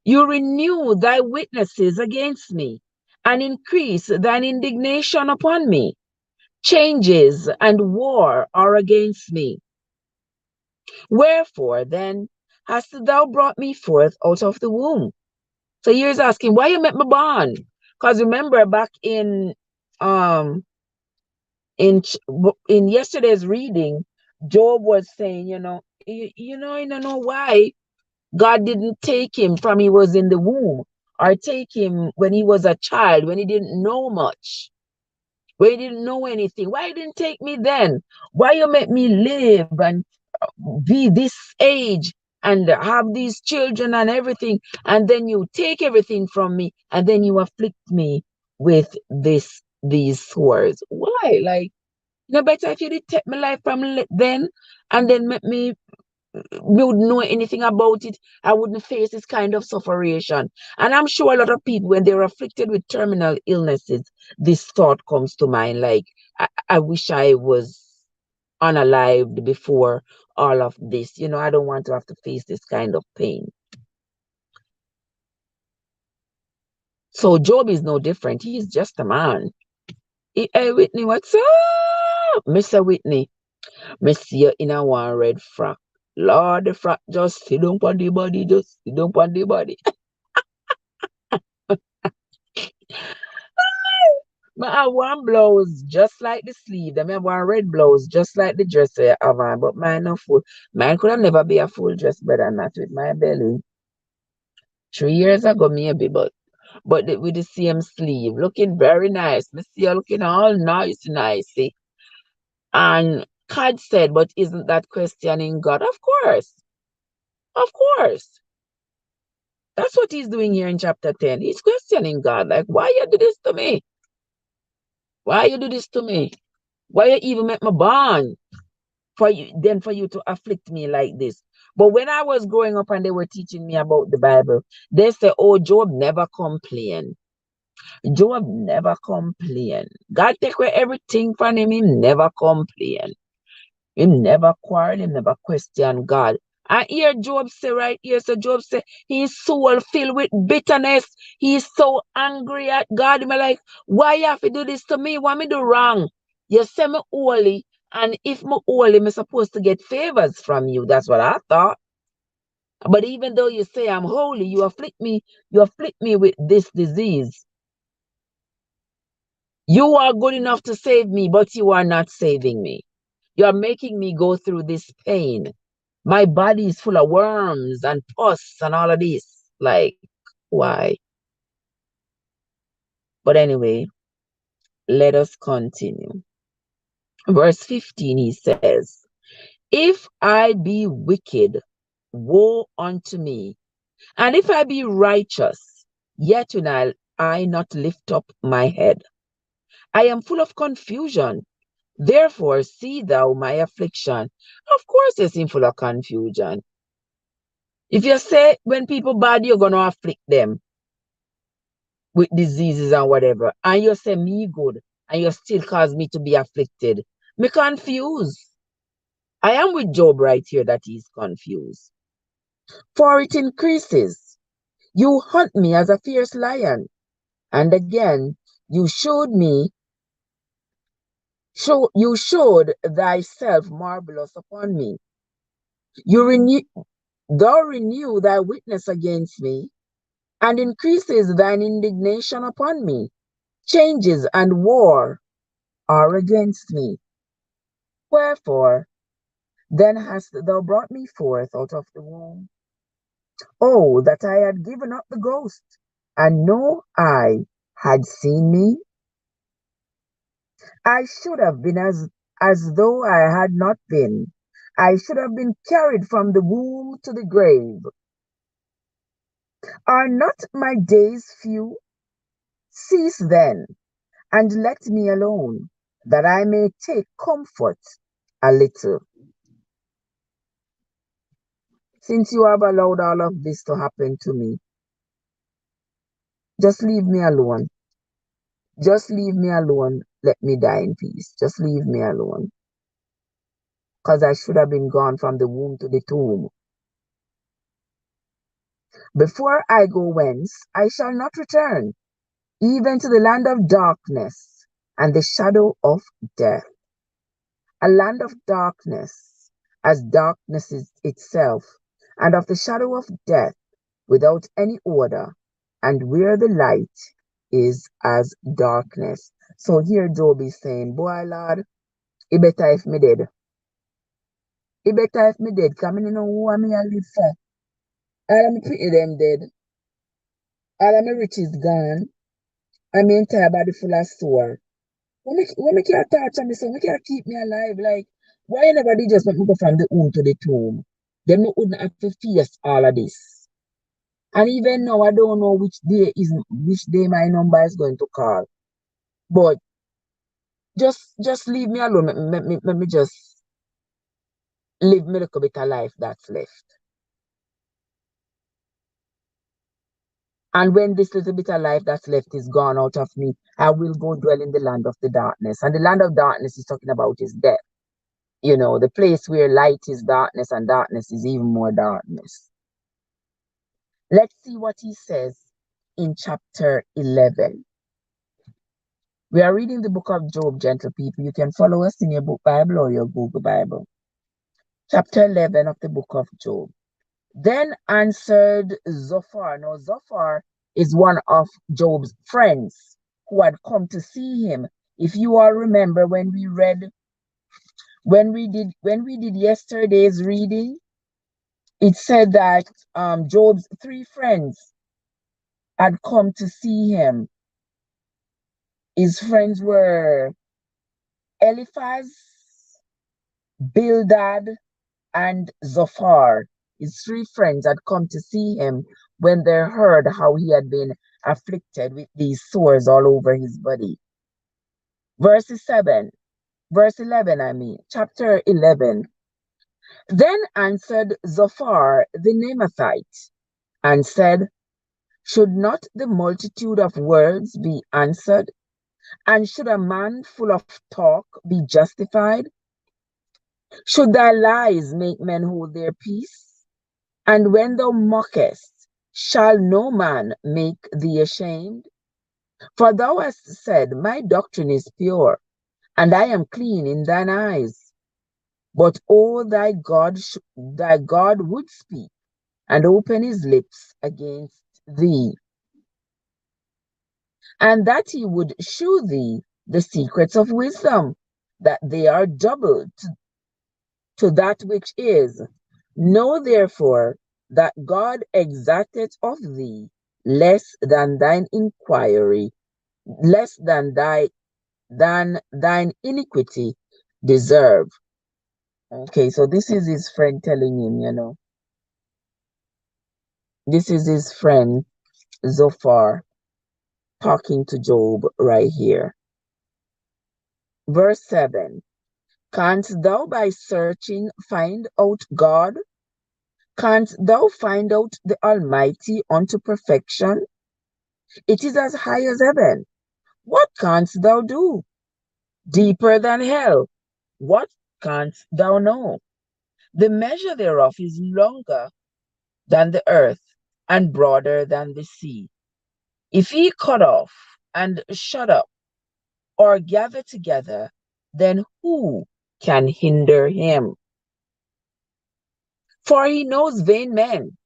A: You renew thy witnesses against me, and increase thine indignation upon me. Changes and war are against me. Wherefore then hast thou brought me forth out of the womb? So here's asking, why you make me born? Because remember back um in yesterday's reading, Job was saying, I don't know why God didn't take him from he was in the womb, or take him when he was a child, when he didn't know much, when he didn't know anything. Why didn't take me then? Why you make me live and be this age and have these children and everything, and then you take everything from me, and then you afflict me with these swords? Why? Like, no better if you did take my life from then, and then make me would know anything about it, I wouldn't face this kind of suffering. And I'm sure a lot of people, when they're afflicted with terminal illnesses, this thought comes to mind, like, I wish I was unalived before all of this. I don't want to have to face this kind of pain. So Job is no different. He's just a man. Hey, Whitney, what's up? Mr. Whitney, me see you in a one red frock. Lord, the frock just sit down on the body, just sit down on the body. I have one blouse just like the sleeve. I have one red blouse just like the dress I have on, but mine not full. Mine could have never be a full dress, but I'm not with my belly. 3 years ago, maybe, but with the same sleeve, looking very nice. Me see you looking all nice, see. And God said, but isn't that questioning God? Of course. Of course. That's what he's doing here in chapter 10. He's questioning God. Like, why you do this to me? Why you do this to me? Why you even make me born for you to afflict me like this? But when I was growing up and they were teaching me about the Bible, they say, oh, Job never complained. Job never complained. God take away everything from him. He never complained. He never quarrel. He never question God. I hear Job say right here, so Job say, his soul filled with bitterness. He's so angry at God. He's like, why you have to do this to me? What me do wrong? You say me holy, and if me holy, me supposed to get favors from you. That's what I thought. But even though you say I'm holy, you afflict me with this disease. You are good enough to save me, but you are not saving me. You are making me go through this pain. My body is full of worms and pus and all of this. Like, why? But anyway, let us continue. Verse 15, he says, if I be wicked, woe unto me. And if I be righteous, yet will I not lift up my head. I am full of confusion. Therefore, see thou my affliction. Of course, it's in full of confusion. If you say when people bad, you're going to afflict them with diseases and whatever, and you say me good, and you still cause me to be afflicted, me confused. I am with Job right here that he's confused. For it increases. You hunt me as a fierce lion. And again, you showed thyself marvelous upon me. Thou renew thy witness against me, and increases thine indignation upon me. Changes and war are against me. Wherefore, then hast thou brought me forth out of the womb. Oh, that I had given up the ghost, and no eye had seen me. I should have been as though I had not been. I should have been carried from the womb to the grave. Are not my days few? Cease then, and let me alone, that I may take comfort a little. Since you have allowed all of this to happen to me, just leave me alone. Just leave me alone. Let me die in peace. Just leave me alone. Because I should have been gone from the womb to the tomb. Before I go whence, I shall not return, even to the land of darkness and the shadow of death. A land of darkness, as darkness is itself, and of the shadow of death, without any order, and where the light is as darkness. So here Job is saying, boy, Lord, it better if me dead. It better if me dead, because I don't know who I live for. All of me pretty them dead. All of my riches gone. And my entire body full of sore. When me can't touch me, so me can't keep me alive. Like, why nobody just let me go from the womb to the tomb? Then we wouldn't have to face all of this. And even now, I don't know which day my number is going to call. But just leave me alone. Let me just live me little bit of life that's left. And when this little bit of life that's left is gone out of me, I will go dwell in the land of the darkness. And the land of darkness he's talking about is death. You know, the place where light is darkness and darkness is even more darkness. Let's see what he says in chapter 11. We are reading the book of Job, gentle people. You can follow us in your book Bible or your Google Bible. Chapter 11 of the book of Job. Then answered Zophar. Now, Zophar is one of Job's friends who had come to see him. If you all remember when we did yesterday's reading, it said that Job's 3 friends had come to see him. His friends were Eliphaz, Bildad, and Zophar. His 3 friends had come to see him when they heard how he had been afflicted with these sores all over his body. Verse 11, chapter 11. Then answered Zophar the Naamathite and said, should not the multitude of words be answered? And should a man full of talk be justified? Should thy lies make men hold their peace? And when thou mockest, shall no man make thee ashamed? For thou hast said, my doctrine is pure, and I am clean in thine eyes. But O thy God would speak, and open his lips against thee, and that he would shew thee the secrets of wisdom, that they are double to that which is. Know therefore that God exacteth of thee less than thine inquiry, less than thine iniquity deserve. Okay, so this is his friend telling him, you know. This is his friend Zophar talking to Job right here. Verse 7. Canst thou by searching find out God? Canst thou find out the Almighty unto perfection? It is as high as heaven. What canst thou do? Deeper than hell. What canst thou know? The measure thereof is longer than the earth, and broader than the sea. If he cut off and shut up, or gather together, then who can hinder him? For he knows vain men.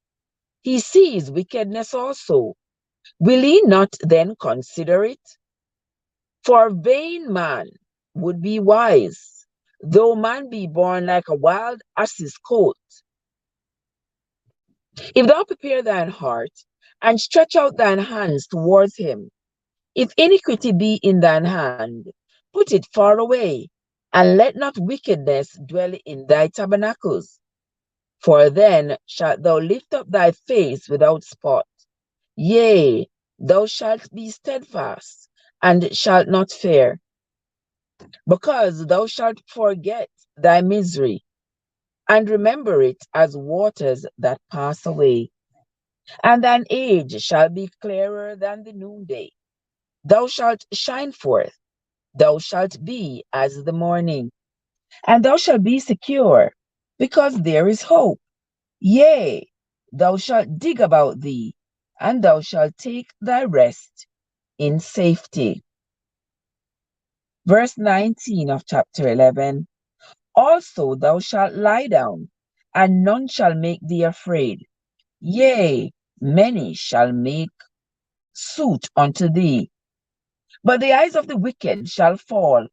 A: He sees wickedness also. Will he not then consider it? For vain man would be wise, though man be born like a wild ass's coat. If thou prepare thine heart, and stretch out thine hands towards him, if iniquity be in thine hand, put it far away, and let not wickedness dwell in thy tabernacles. For then shalt thou lift up thy face without spot. Yea, thou shalt be steadfast, and shalt not fear, because thou shalt forget thy misery, and remember it as waters that pass away. And thine age shall be clearer than the noonday. Thou shalt shine forth, thou shalt be as the morning, and thou shalt be secure, because there is hope. Yea, thou shalt dig about thee, and thou shalt take thy rest in safety. Verse 19 of chapter 11. Also thou shalt lie down, and none shall make thee afraid. Yea, many shall make suit unto thee. But the eyes of the wicked shall fall,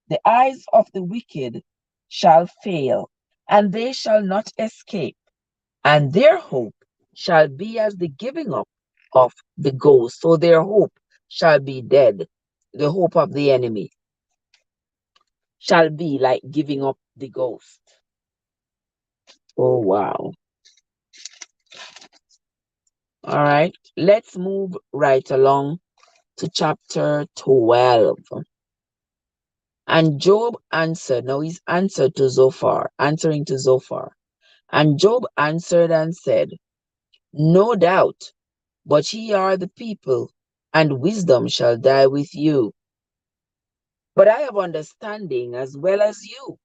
A: the eyes of the wicked shall fail, and they shall not escape, and their hope shall be as the giving up of the ghost. So their hope shall be dead. The hope of the enemy shall be like giving up the ghost. Oh, wow. All right, let's move right along to chapter 12. And Job answered. Now he's answered to Zophar, answering to Zophar. And Job answered and said, No doubt, but ye are the people, and wisdom shall die with you. But I have understanding as well as you.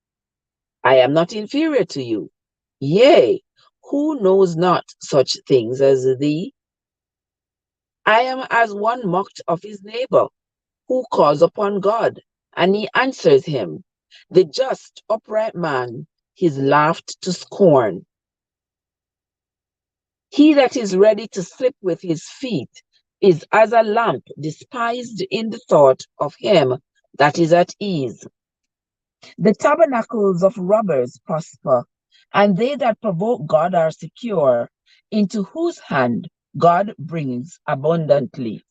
A: I am not inferior to you. Yea, who knows not such things as thee? I am as one mocked of his neighbor, who calls upon God, and he answers him. The just, upright man is laughed to scorn. He that is ready to slip with his feet is as a lamp despised in the thought of him that is at ease. The tabernacles of robbers prosper, and they that provoke God are secure, into whose hand God brings abundantly.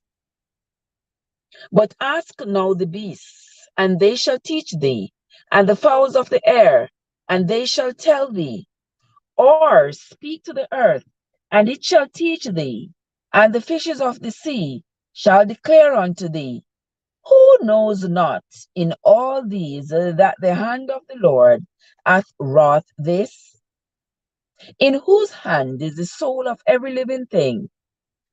A: But ask now the beasts, and they shall teach thee, and the fowls of the air, and they shall tell thee. Or speak to the earth, and it shall teach thee, and the fishes of the sea shall declare unto thee. Who knows not in all these that the hand of the Lord hath wrought this? In whose hand is the soul of every living thing,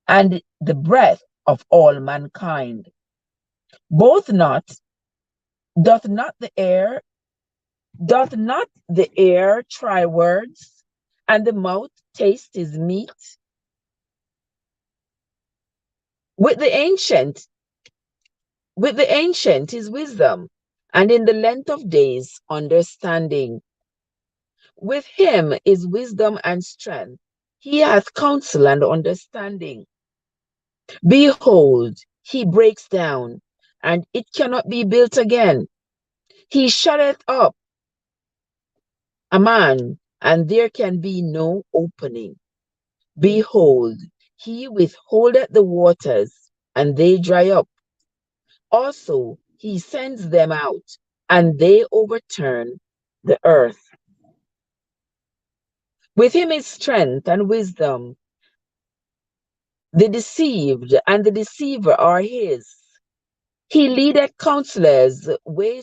A: and the breath of all mankind? Both not, doth not the air try words, and the mouth taste his meat? With the ancient is wisdom, and in the length of days understanding. With him is wisdom and strength. He hath counsel and understanding. Behold, he breaks down, and it cannot be built again. He shutteth up a man, and there can be no opening. Behold, he withholdeth the waters, and they dry up. Also, he sends them out, and they overturn the earth. With him is strength and wisdom. The deceived and the deceiver are his. He leadeth counselors away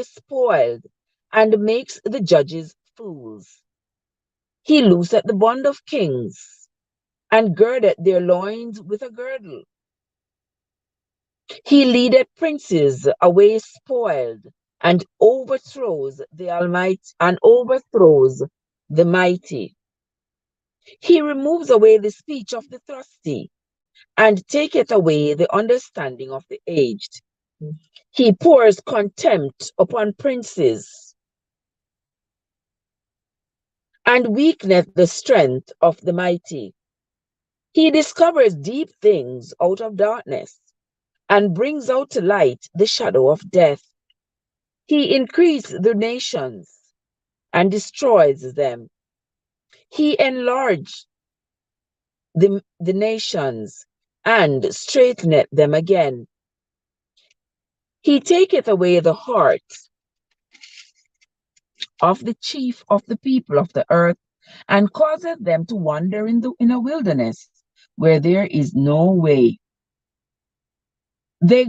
A: spoiled, and makes the judges fools. He looseth the bond of kings, and girdeth their loins with a girdle. He leadeth princes away spoiled, and overthrows the mighty. He removes away the speech of the thirsty, and taketh away the understanding of the aged. He pours contempt upon princes, and weakeneth the strength of the mighty. He discovers deep things out of darkness, and brings out to light the shadow of death. He increases the nations, and destroys them. He enlarged the nations, and straighteneth them again. He taketh away the heart of the chief of the people of the earth, and causeth them to wander in a wilderness, where there is no way. They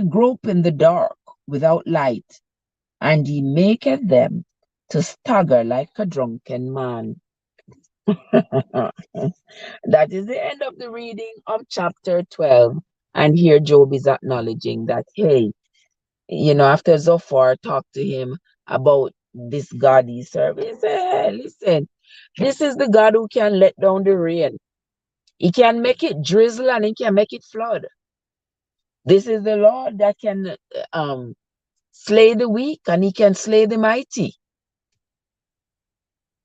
A: grope in the dark without light, and he maketh them to stagger like a drunken man. That is the end of the reading of chapter 12. And here Job is acknowledging that, hey, after Zophar talked to him about this God he serves, he said, hey, listen, this is the God who can let down the rain. He can make it drizzle and he can make it flood. This is the Lord that can slay the weak and he can slay the mighty.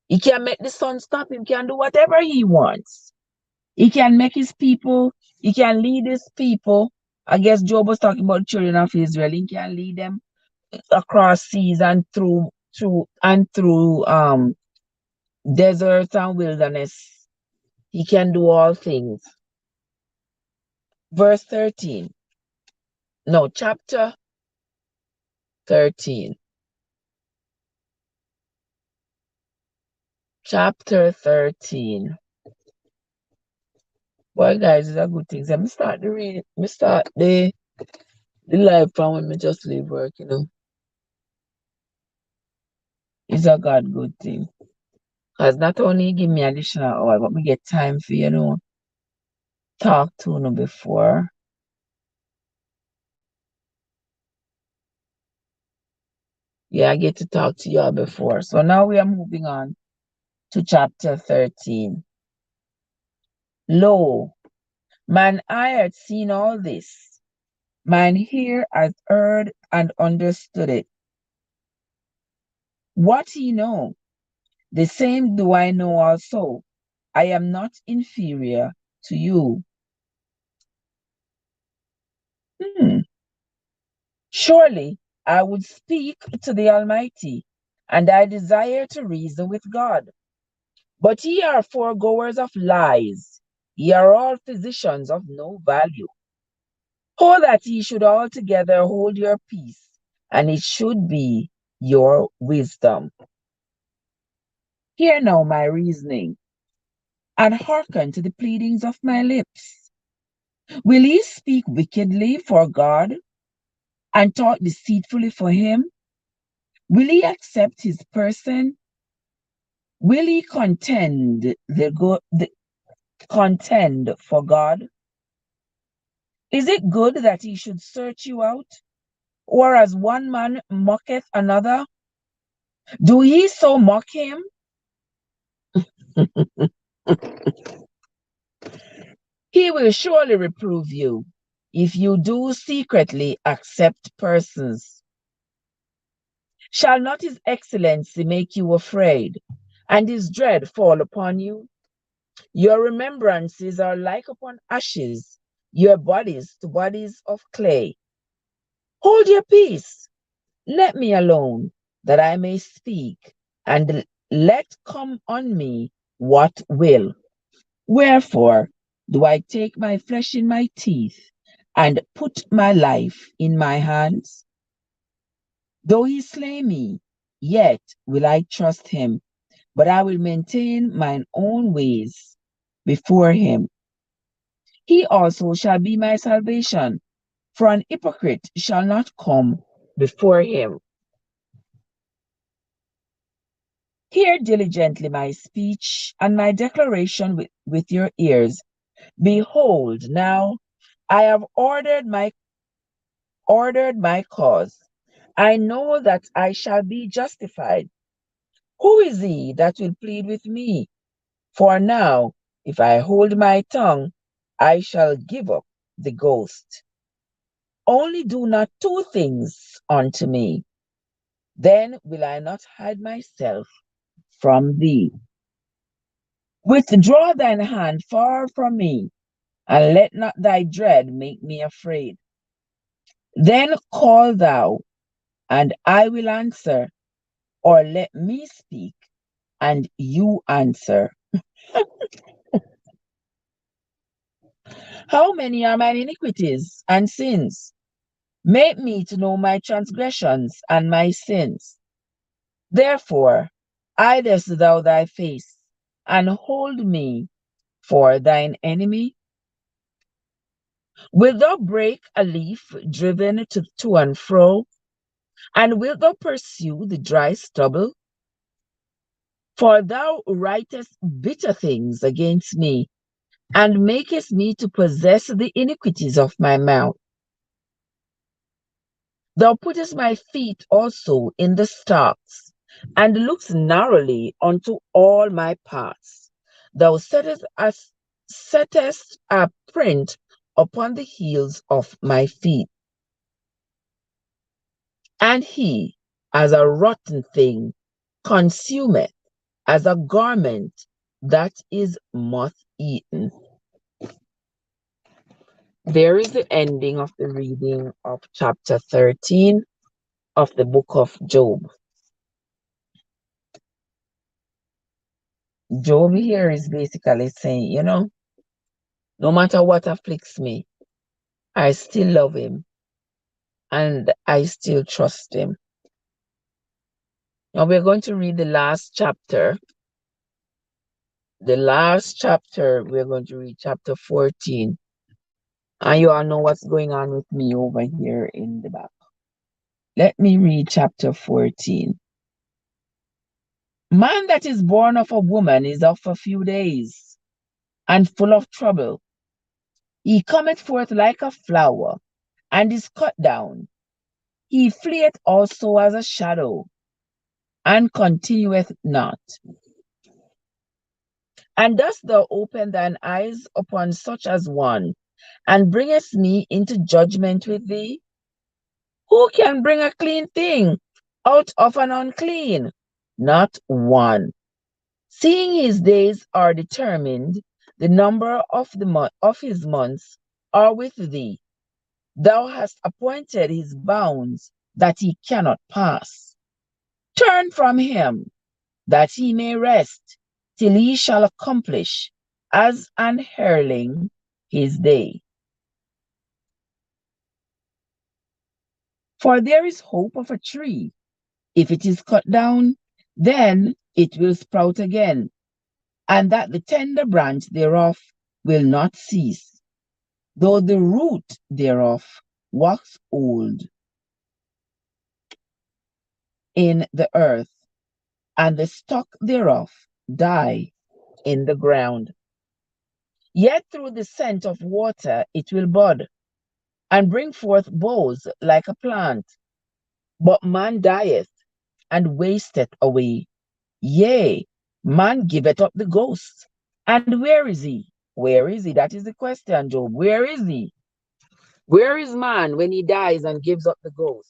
A: He can make the sun stop. He can do whatever he wants. He can make his people, he can lead his people. I guess Job was talking about children of Israel. He can lead them across seas and through deserts and wilderness. He can do all things. Verse 13. No, chapter 13. Chapter 13. Boy, guys, it's a good thing. Let me start the reading. Let me start the live from when me just leave work, It's a God good thing. Because not only give me additional hour, but me get time for, talk to you before. Yeah, I get to talk to y'all before. So now we are moving on to chapter 13. Lo, mine eye had seen all this, mine ear hath heard and understood it. What ye know, the same do I know also. I am not inferior to you. Surely I would speak to the Almighty, and I desire to reason with God. But ye are foregoers of lies, ye are all physicians of no value. Oh, that ye should altogether hold your peace, and it should be your wisdom. Hear now my reasoning, and hearken to the pleadings of my lips. Will ye speak wickedly for God, and talk deceitfully for him? Will ye accept his person? Will ye contend contend for God? Is it good that he should search you out? Or as one man mocketh another, do ye so mock him? He will surely reprove you if you do secretly accept persons. Shall not his excellency make you afraid, and his dread fall upon you? Your remembrances are like upon ashes, your bodies to bodies of clay. Hold your peace, let me alone, that I may speak, and let come on me what will. Wherefore do I take my flesh in my teeth, and put my life in my hands? Though he slay me, yet will I trust him, but I will maintain mine own ways before him. He also shall be my salvation, for an hypocrite shall not come before him. Hear diligently my speech and my declaration with your ears. Behold, now I have ordered my cause, I know that I shall be justified. Who is he that will plead with me? For now, if I hold my tongue, I shall give up the ghost. Only do not two things unto me, then will I not hide myself from thee. Withdraw thine hand far from me, and let not thy dread make me afraid. Then call thou, and I will answer, or let me speak, and you answer. How many are mine iniquities and sins? Make me to know my transgressions and my sins. Therefore, hidest thou thy face, and hold me for thine enemy? Wilt thou break a leaf driven to and fro, and wilt thou pursue the dry stubble? For thou writest bitter things against me, and makest me to possess the iniquities of my mouth. Thou puttest my feet also in the stocks, and lookest narrowly unto all my paths. Thou settest a print upon the heels of my feet. And he, as a rotten thing, consumeth, as a garment that is moth-eaten. There is the ending of the reading of chapter 13 of the book of Job. Job here is basically saying, no matter what afflicts me, I still love him and I still trust him. Now we're going to read the last chapter. The last chapter, we're going to read chapter 14. And you all know what's going on with me over here in the back. Let me read chapter 14. Man that is born of a woman is of a few days, and full of trouble. He cometh forth like a flower, and is cut down. He fleeth also as a shadow, and continueth not. And dost thou open thine eyes upon such as one, and bringest me into judgment with thee? Who can bring a clean thing out of an unclean? Not one. Seeing his days are determined, the number of his months are with thee. Thou hast appointed his bounds that he cannot pass. Turn from him, that he may rest, till he shall accomplish, as an hireling, his day. For there is hope of a tree. If it is cut down, then it will sprout again, and that the tender branch thereof will not cease, though the root thereof wax old in the earth, and the stock thereof die in the ground. Yet through the scent of water it will bud, and bring forth boughs like a plant. But man dieth, and wasteth away. Yea, man giveth up the ghost. And where is he? Where is he? That is the question, Job. Where is he? Where is man when he dies and gives up the ghost?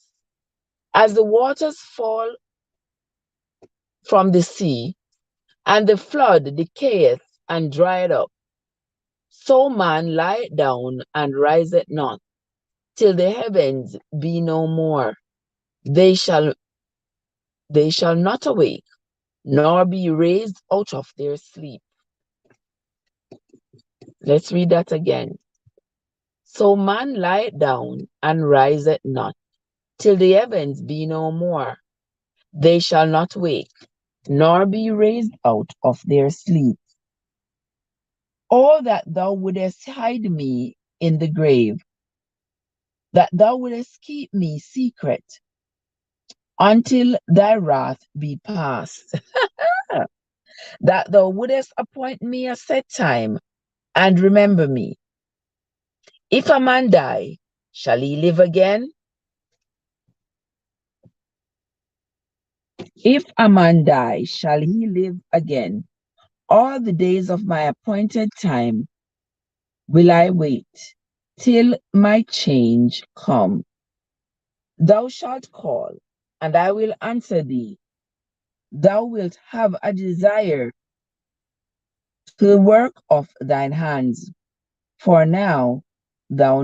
A: As the waters fall from the sea, and the flood decayeth and drieth up, so man lieth down and riseth not, till the heavens be no more. They shall not awake, nor be raised out of their sleep. Let's read that again. So man lieth down and riseth not, till the heavens be no more. They shall not wake, nor be raised out of their sleep. Oh, that thou wouldest hide me in the grave, that thou wouldest keep me secret, until thy wrath be past, that thou wouldest appoint me a set time, and remember me. If a man die, shall he live again? If a man die, shall he live again? All the days of my appointed time will I wait, till my change come. Thou shalt call, and I will answer thee. Thou wilt have a desire to the work of thine hands. For now thou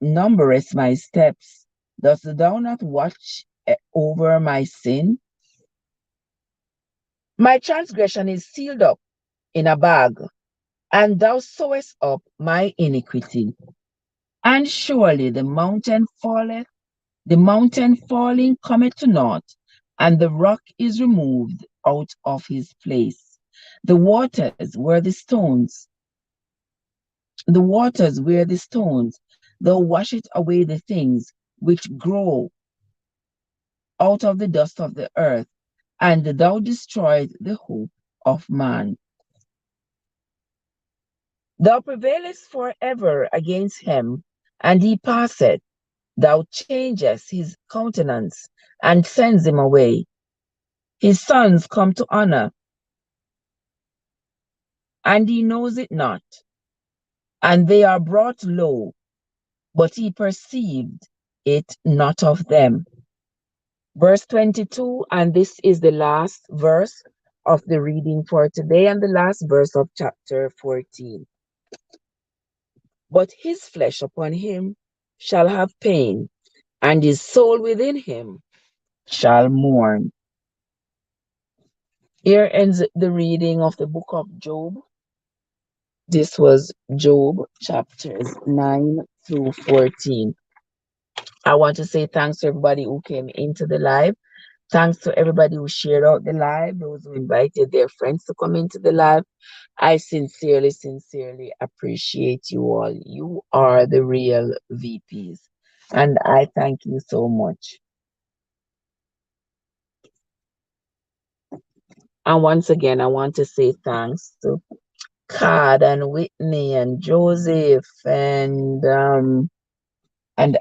A: numberest my steps. Dost thou not watch over my sin? My transgression is sealed up in a bag, and thou sewest up my iniquity. And surely the mountain falling cometh to naught, and the rock is removed out of his place. The waters were the stones, thou washest away the things which grow out of the dust of the earth, and thou destroyest the hope of man. Thou prevailest forever against him, and he passeth. Thou changest his countenance, and sends him away. His sons come to honor, and he knows it not. And they are brought low, but he perceived it not of them. Verse 22, and this is the last verse of the reading for today, and the last verse of chapter 14. But his flesh upon him shall have pain, and his soul within him shall mourn. Here ends the reading of the book of Job. This was Job chapters 9 through 14. I want to say thanks to everybody who came into the live. Thanks to everybody who shared out the live, those who invited their friends to come into the live. I sincerely, sincerely appreciate you all. You are the real VPs. And I thank you so much. And once again, I want to say thanks to Card and Whitney and Joseph and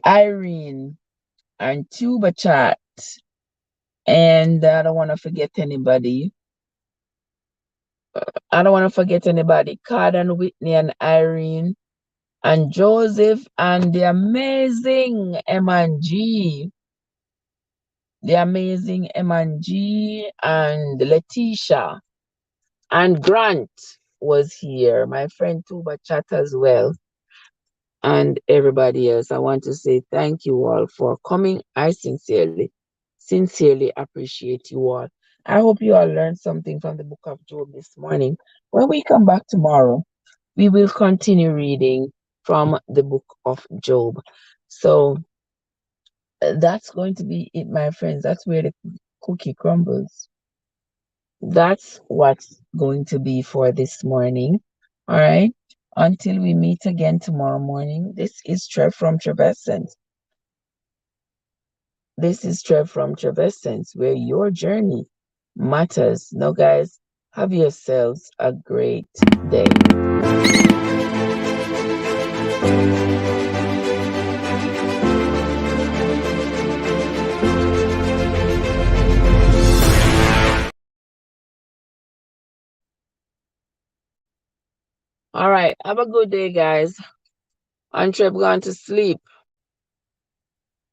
A: Irene and Tuba Chat. And I don't want to forget anybody. Card and Whitney and Irene and Joseph and the amazing M&G. The amazing M&G and Letitia and Grant was here. My friend Tuba Chat as well. And everybody else. I want to say thank you all for coming. I sincerely appreciate you all. I hope you all learned something from the book of Job this morning. When we come back tomorrow, we will continue reading from the book of Job. So that's going to be it, my friends. That's where the cookie crumbles. That's what's going to be for this morning. All right. Until we meet again tomorrow morning, this is Trev from Trevessence. This is Trev from Trevessence, where your journey matters. Now, guys, have yourselves a great day. All right. Have a good day, guys. I'm Trev going to sleep.